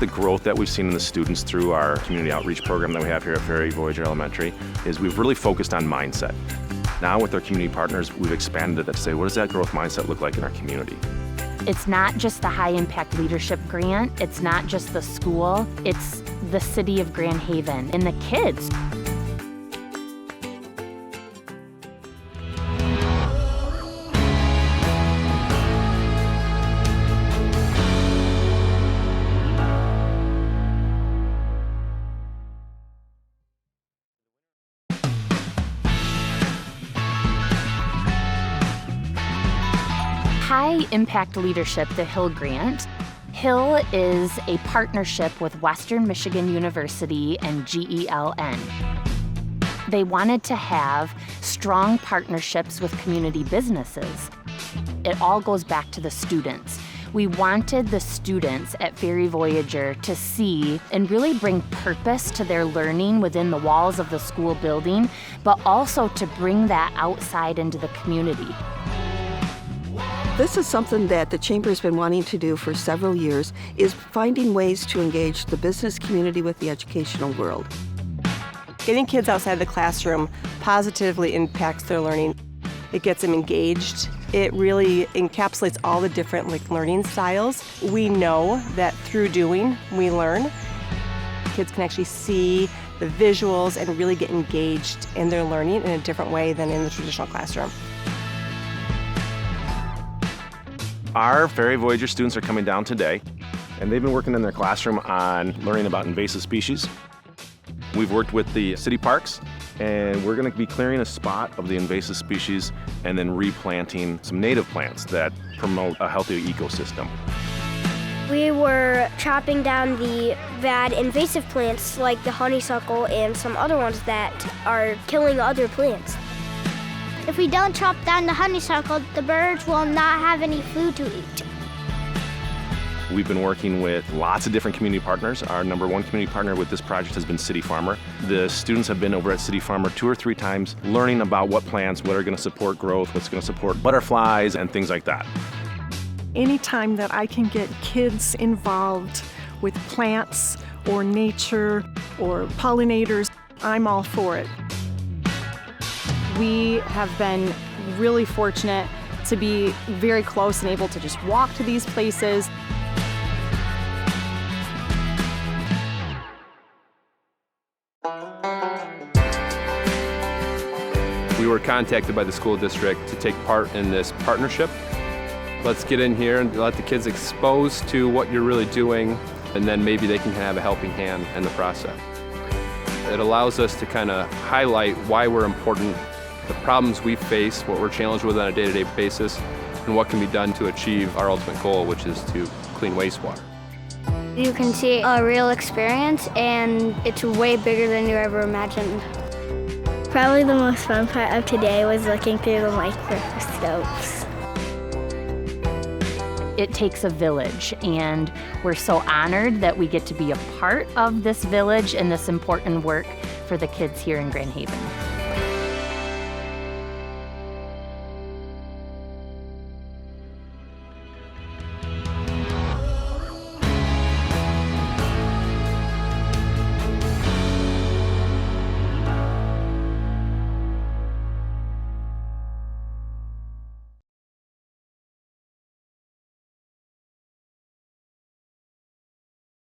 the growth that we've seen in the students through our community outreach program that we have here at Ferry Voyager Elementary is we've really focused on mindset. Now with our community partners, we've expanded it to say, what does that growth mindset look like in our community? It's not just the High Impact Leadership Grant, it's not just the school, it's the city of Grand Haven and the kids. High Impact Leadership, the HIL grant. HIL is a partnership with Western Michigan University and GELN. They wanted to have strong partnerships with community businesses. It all goes back to the students. We wanted the students at Ferry Voyager to see and really bring purpose to their learning within the walls of the school building, but also to bring that outside into the community. This is something that the Chamber's been wanting to do for several years, is finding ways to engage the business community with the educational world. Getting kids outside the classroom positively impacts their learning. It gets them engaged. It really encapsulates all the different learning styles. We know that through doing, we learn. Kids can actually see the visuals and really get engaged in their learning in a different way than in the traditional classroom. Our Ferry Voyager students are coming down today, and they've been working in their classroom on learning about invasive species. We've worked with the city parks, and we're going to be clearing a spot of the invasive species and then replanting some native plants that promote a healthy ecosystem. We were chopping down the bad invasive plants like the honeysuckle and some other ones that are killing other plants. If we don't chop down the honeysuckle, the birds will not have any food to eat. We've been working with lots of different community partners. Our number one community partner with this project has been City Farmer. The students have been over at City Farmer 2 or 3 times learning about what plants, what are going to support growth, what's going to support butterflies and things like that. Anytime that I can get kids involved with plants or nature or pollinators, I'm all for it. We have been really fortunate to be very close and able to just walk to these places. We were contacted by the school district to take part in this partnership. Let's get in here and let the kids expose to what you're really doing, and then maybe they can have a helping hand in the process. It allows us to kind of highlight why we're important, the problems we face, what we're challenged with on a day-to-day basis, and what can be done to achieve our ultimate goal, which is to clean wastewater. You can see a real experience, and it's way bigger than you ever imagined. Probably the most fun part of today was looking through the microscopes. It takes a village, and we're so honored that we get to be a part of this village and this important work for the kids here in Grand Haven.